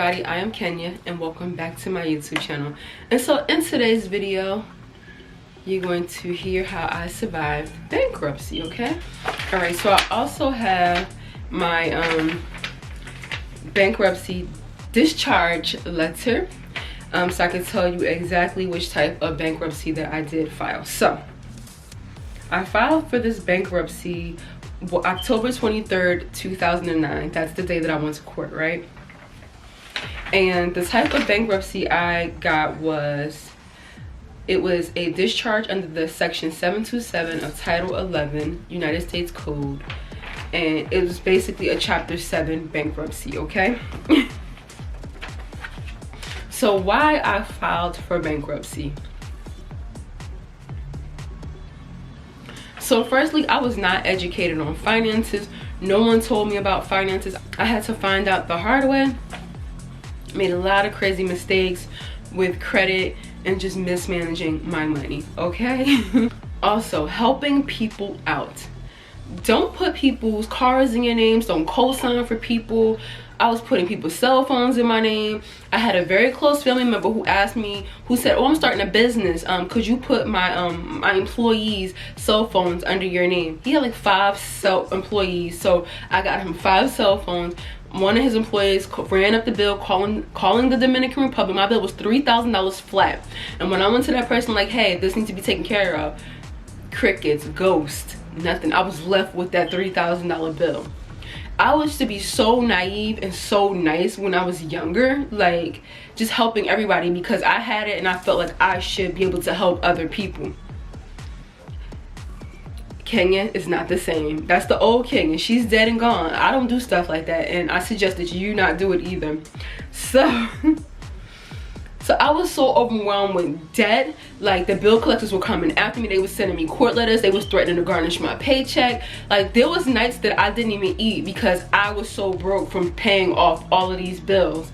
everybody, I am Kenya and welcome back to my YouTube channel. And so in today's video, you're going to hear how I survived bankruptcy, okay? Alright, so I also have my bankruptcy discharge letter, so I can tell you exactly which type of bankruptcy that I did file. So I filed for this bankruptcy October 23rd, 2009. That's the day that I went to court, right? And the type of bankruptcy I got was, it was a discharge under the section 727 of Title 11 United States Code, and it was basically a chapter 7 bankruptcy, okay? So why I filed for bankruptcy? So firstly, I was not educated on finances. No one told me about finances. I had to find out the hard way. Made a lot of crazy mistakes with credit and just mismanaging my money, okay? Also, helping people out. Don't put people's cars in your names. Don't co-sign for people. I was putting people's cell phones in my name. I had a very close family member who asked me, who said, oh, I'm starting a business. Could you put my my employees' cell phones under your name? He had like 5 employees, so I got him 5 cell phones. One of his employees ran up the bill calling the Dominican Republic. My bill was $3,000 flat. And when I went to that person like, hey, this needs to be taken care of, crickets, ghost, nothing. I was left with that $3,000 bill. I used to be so naive and so nice when I was younger, like just helping everybody because I had it and I felt like I should be able to help other people. Kenya is not the same. That's the old Kenya. She's dead and gone. I don't do stuff like that, and I suggest that you not do it either. So I was so overwhelmed with debt. Like, the bill collectors were coming after me. They were sending me court letters. They was threatening to garnish my paycheck. Like, there was nights that I didn't even eat because I was so broke from paying off all of these bills.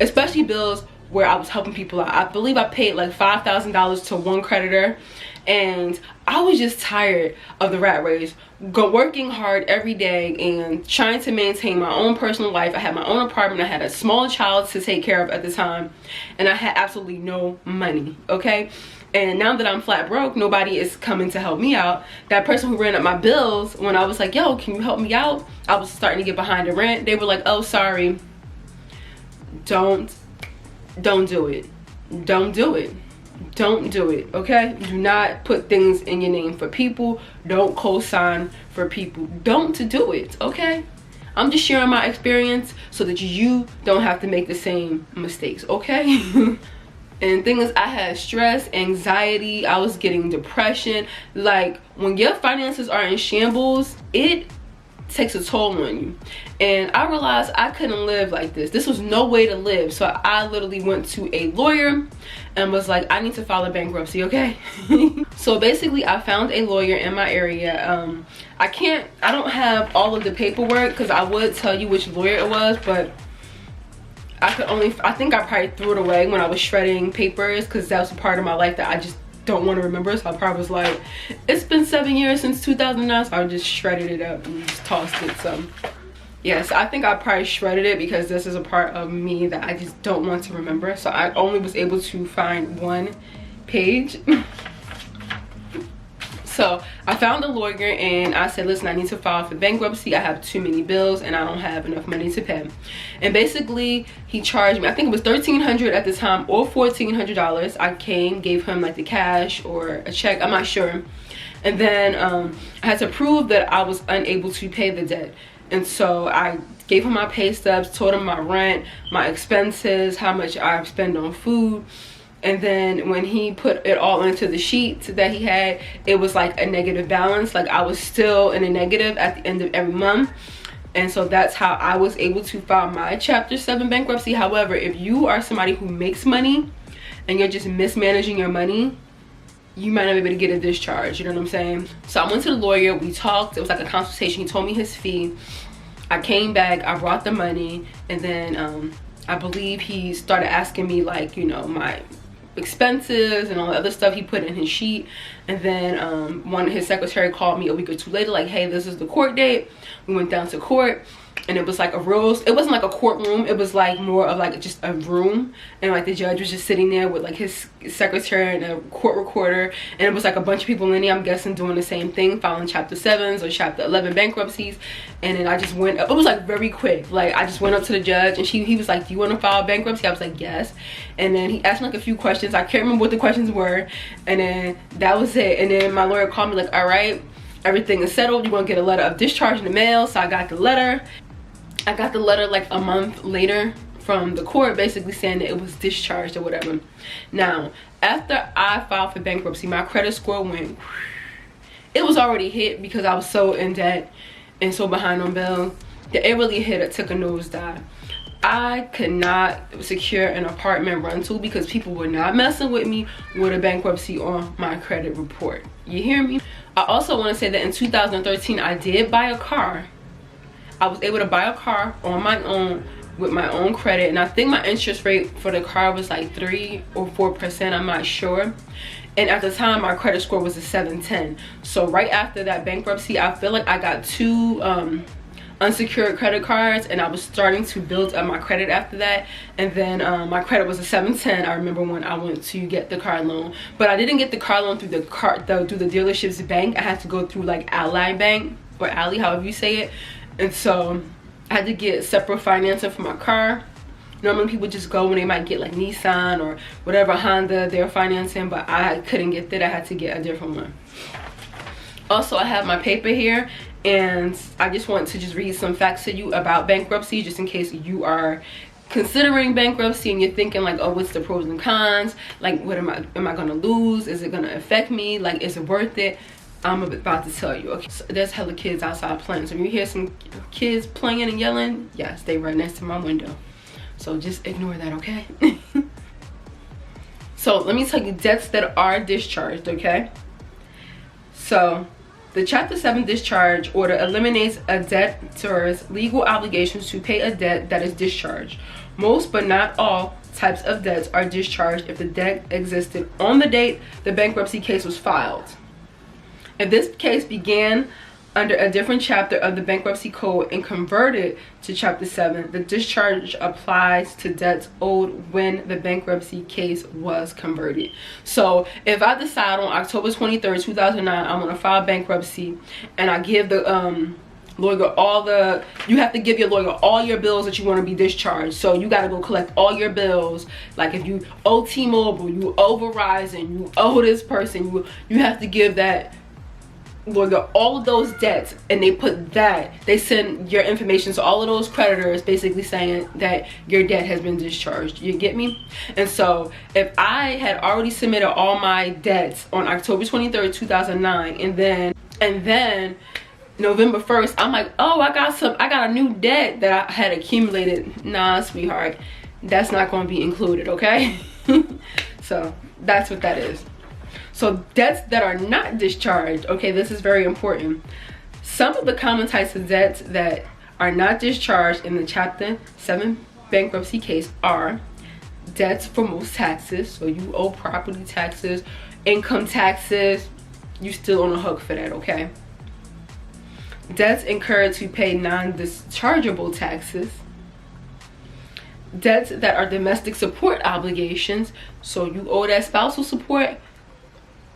Especially bills where I was helping people out. I believe I paid like $5,000 to one creditor, and I was just tired of the rat race, working hard every day and trying to maintain my own personal life. I had my own apartment. I had a small child to take care of at the time, and I had absolutely no money, okay? And now that I'm flat broke, nobody is coming to help me out. That person who ran up my bills, when I was like, yo, can you help me out? I was starting to get behind the rent. They were like, oh, sorry, don't do it. Don't do it. Don't do it, okay? Do not put things in your name for people. Don't co-sign for people. Don't do it, okay? I'm just sharing my experience so that you don't have to make the same mistakes, okay? And the thing is, I had stress, anxiety, I was getting depression. Like, when your finances are in shambles, it takes a toll on you. And I realized I couldn't live like this. This was no way to live. So I literally went to a lawyer and was like, I need to file a bankruptcy, okay? So basically, I found a lawyer in my area. I don't have all of the paperwork because I would tell you which lawyer it was, but I think I probably threw it away when I was shredding papers because that was a part of my life that I just don't want to remember. So I probably was like, it's been 7 years since 2009, so I just shredded it up and just tossed it. So yes, I think I probably shredded it because this is a part of me that I just don't want to remember. So I only was able to find 1 page. So I found a lawyer and I said, listen, I need to file for bankruptcy. I have too many bills and I don't have enough money to pay. And basically, he charged me, I think it was $1,300 at the time or $1,400. I gave him like the cash or a check, I'm not sure. And then I had to prove that I was unable to pay the debt. And so I gave him my pay stubs, told him my rent, my expenses, how much I spend on food. And then when he put it all into the sheet that he had, it was like a negative balance. Like, I was still in a negative at the end of every month. And so that's how I was able to file my chapter 7 bankruptcy. However, if you are somebody who makes money and you're just mismanaging your money, you might not be able to get a discharge, you know what I'm saying? So I went to the lawyer, we talked, it was like a consultation. He told me his fee. I came back, I brought the money, and then I believe he started asking me, like, you know, my expenses and all the other stuff he put in his sheet. And then his secretary called me a week or 2 later, like, hey, this is the court date. We went down to court. and it was like a real, it wasn't like a courtroom, it was like more of like just a room, and like the judge was just sitting there with like his secretary and a court recorder, and it was like a bunch of people in there, I'm guessing, doing the same thing, filing chapter 7s or chapter 11 bankruptcies. And then I just went up, it was like very quick, like I just went up to the judge, and he was like, do you want to file bankruptcy? I was like, yes. And then he asked me like a few questions, I can't remember what the questions were, and then that was it. And then my lawyer called me like, all right, everything is settled, you're gonna get a letter of discharge in the mail. So I got the letter. I got the letter like a month later from the court, basically saying that it was discharged or whatever. Now, after I filed for bankruptcy, my credit score went, it was already hit because I was so in debt and so behind on bill that it really hit, it took a nosedive. I could not secure an apartment rental because people were not messing with me with a bankruptcy on my credit report. You hear me? I also want to say that in 2013, I did buy a car. I was able to buy a car on my own with my own credit, and I think my interest rate for the car was like 3 or 4%, I'm not sure. And at the time, my credit score was a 710. So right after that bankruptcy, I feel like I got 2 unsecured credit cards, and I was starting to build up my credit after that. And then my credit was a 710. I remember when I went to get the car loan, but I didn't get the car loan through the dealership's bank. I had to go through like Ally Bank, or Ally, however you say it. And so I had to get separate financing for my car. Normally people just go when they might get like Nissan or whatever Honda they're financing, but I couldn't get that. I had to get a different one. Also, I have my paper here, and I just want to just read some facts to you about bankruptcy, just in case you are considering bankruptcy and you're thinking like, oh, what's the pros and cons? Like, what am I gonna lose? Is it gonna affect me? Like, is it worth it? I'm about to tell you. Okay, so there's hella kids outside playing. So when you hear some kids playing and yelling, yes, they right next to my window. So just ignore that, okay? So let me tell you debts that are discharged, okay? So the Chapter 7 discharge order eliminates a debtor's legal obligations to pay a debt that is discharged. Most but not all types of debts are discharged if the debt existed on the date the bankruptcy case was filed. If this case began under a different chapter of the bankruptcy code and converted to Chapter 7, the discharge applies to debts owed when the bankruptcy case was converted. So if I decide on October 23rd, 2009, I'm going to file bankruptcy, and I give the lawyer you have to give your lawyer all your bills that you want to be discharged. So you got to go collect all your bills. Like if you owe T-Mobile, you owe Verizon, you owe this person, you have to give that lawyer all of those debts, and they send your information to all of those creditors, basically saying that your debt has been discharged. You get me? And so if I had already submitted all my debts on October 23rd, 2009, and then November 1st, I'm like, oh, I got a new debt that I had accumulated. Nah, sweetheart, that's not going to be included, okay? So that's what that is. So debts that are not discharged, okay, this is very important. Some of the common types of debts that are not discharged in the Chapter 7 bankruptcy case are debts for most taxes. So you owe property taxes, income taxes, you still on the hook for that, okay? Debts incurred to pay non-dischargeable taxes. Debts that are domestic support obligations. So you owe that spousal support,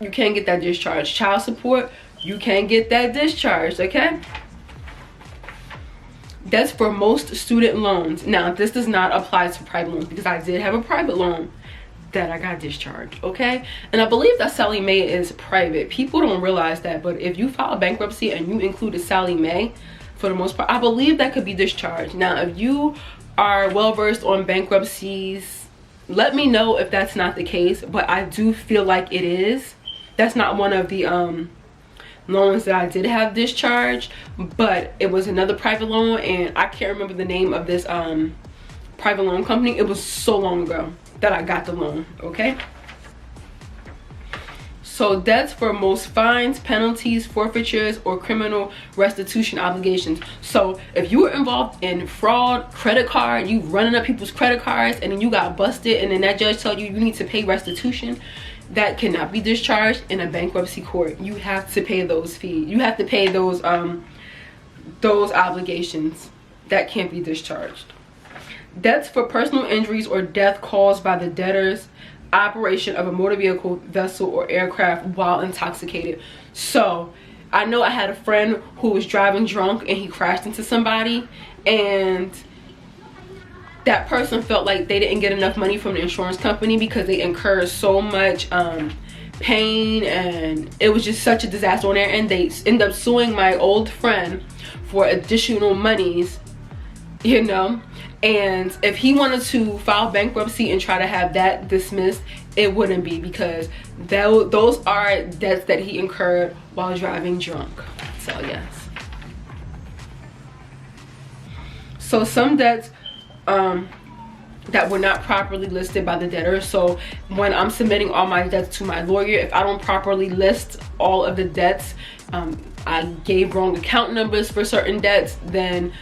you can't get that discharged. Child support, you can't get that discharged, okay? That's for most student loans. Now, this does not apply to private loans because I did have a private loan that I got discharged, okay? And I believe that Sallie Mae is private. People don't realize that, but if you file bankruptcy and you include a Sallie Mae, for the most part, I believe that could be discharged. Now, if you are well-versed on bankruptcies, let me know if that's not the case, but I do feel like it is. That's not one of the loans that I did have discharged, but it was another private loan, and I can't remember the name of this private loan company. It was so long ago that I got the loan, okay? So debts for most fines, penalties, forfeitures, or criminal restitution obligations. So if you were involved in fraud, credit card, you running up people's credit cards, and then you got busted, and then that judge told you you need to pay restitution, that cannot be discharged in a bankruptcy court. You have to pay those fees. You have to pay those obligations. that can't be discharged. Debts for personal injuries or death caused by the debtor's operation of a motor vehicle, vessel, or aircraft while intoxicated. So I know I had a friend who was driving drunk and he crashed into somebody, and that person felt like they didn't get enough money from the insurance company because they incurred so much pain, and it was just such a disaster on there, and they ended up suing my old friend for additional monies, you know. And if he wanted to file bankruptcy and try to have that dismissed, it wouldn't be, because those are debts that he incurred while driving drunk. So yes. So some debts that were not properly listed by the debtor. So when I'm submitting all my debts to my lawyer, if I don't properly list all of the debts, I gave wrong account numbers for certain debts, then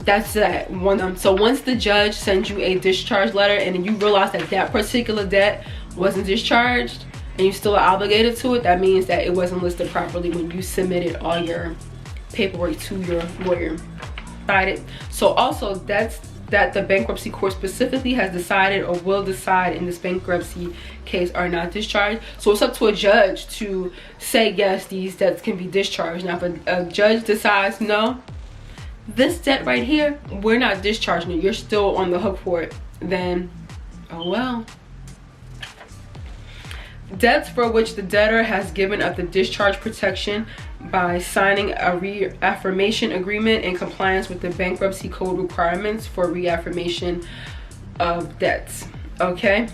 that's that one. So once the judge sends you a discharge letter and you realize that that particular debt wasn't discharged and you still are obligated to it, that means that it wasn't listed properly when you submitted all your paperwork to your lawyer. So also debts that the bankruptcy court specifically has decided or will decide in this bankruptcy case are not discharged. So it's up to a judge to say yes, these debts can be discharged. Now if a judge decides no, this debt right here, we're not discharging it, you're still on the hook for it, then oh well. Debts for which the debtor has given up the discharge protection by signing a reaffirmation agreement in compliance with the bankruptcy code requirements for reaffirmation of debts. Okay.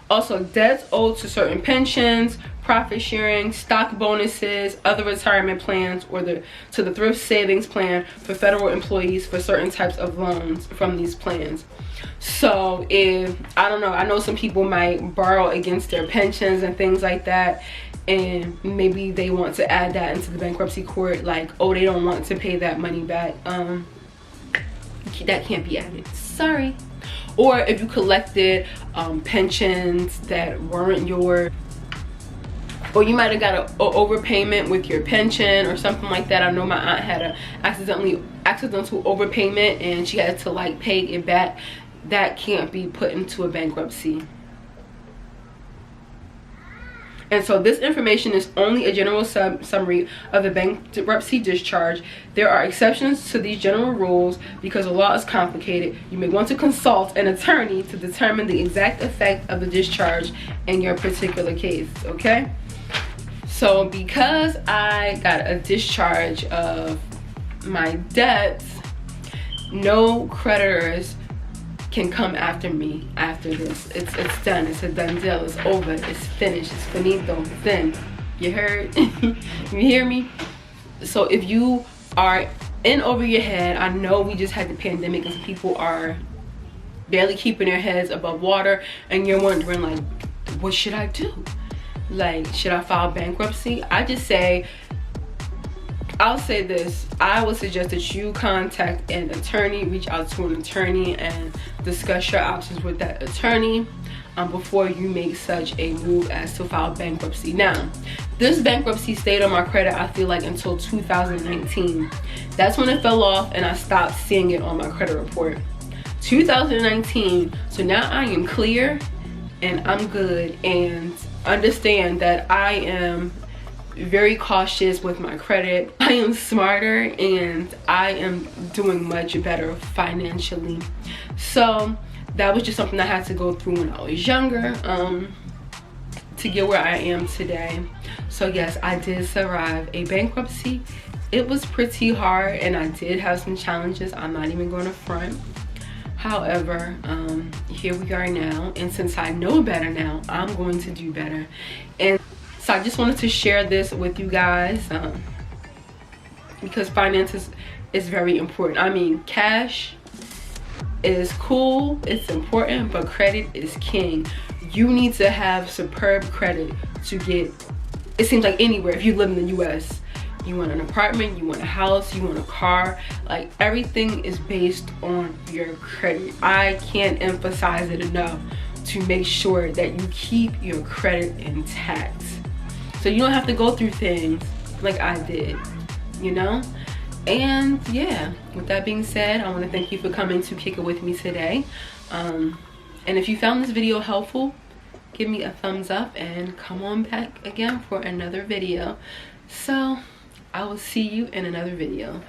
Also, debts owed to certain pensions, profit sharing, stock bonuses, other retirement plans, or to the thrift savings plan for federal employees for certain types of loans from these plans. So if, I don't know, I know some people might borrow against their pensions and things like that, and maybe they want to add that into the bankruptcy court, like, oh, they don't want to pay that money back. That can't be added, sorry. Or if you collected pensions that weren't yours, or you might have got an overpayment with your pension or something like that. I know my aunt had a accidental overpayment and she had to like pay it back. That can't be put into a bankruptcy. And so this information is only a general summary of the bankruptcy discharge. There are exceptions to these general rules because the law is complicated. You may want to consult an attorney to determine the exact effect of the discharge in your particular case, okay? So because I got a discharge of my debts, no creditors can come after me after this. It's done. It's a done deal. It's over. It's finished. It's finito. It's done. You heard? You hear me? So if you are in over your head, I know we just had the pandemic and people are barely keeping their heads above water, and you're wondering like, what should I do? Like, should I file bankruptcy? I'll say this, I would suggest that you contact an attorney, reach out to an attorney and discuss your options with that attorney before you make such a move as to file bankruptcy. Now, this bankruptcy stayed on my credit, I feel like, until 2019. That's when it fell off and I stopped seeing it on my credit report. 2019, so now I am clear and I'm good, and understand that I am very cautious with my credit. I am smarter and I am doing much better financially. So that was just something I had to go through when I was younger to get where I am today. So yes, I did survive a bankruptcy. It was pretty hard and I did have some challenges, I'm not even going to front. However, here we are now, and since I know better now, I'm going to do better. And so I just wanted to share this with you guys because finances is very important. I mean, cash is cool, it's important, but credit is king. You need to have superb credit to get, it seems like anywhere, if you live in the US. You want an apartment, you want a house, you want a car, like everything is based on your credit. I can't emphasize it enough to make sure that you keep your credit intact. So you don't have to go through things like I did, you know? And yeah, with that being said, I want to thank you for coming to kick it with me today. And if you found this video helpful, give me a thumbs up and come on back again for another video. So I will see you in another video.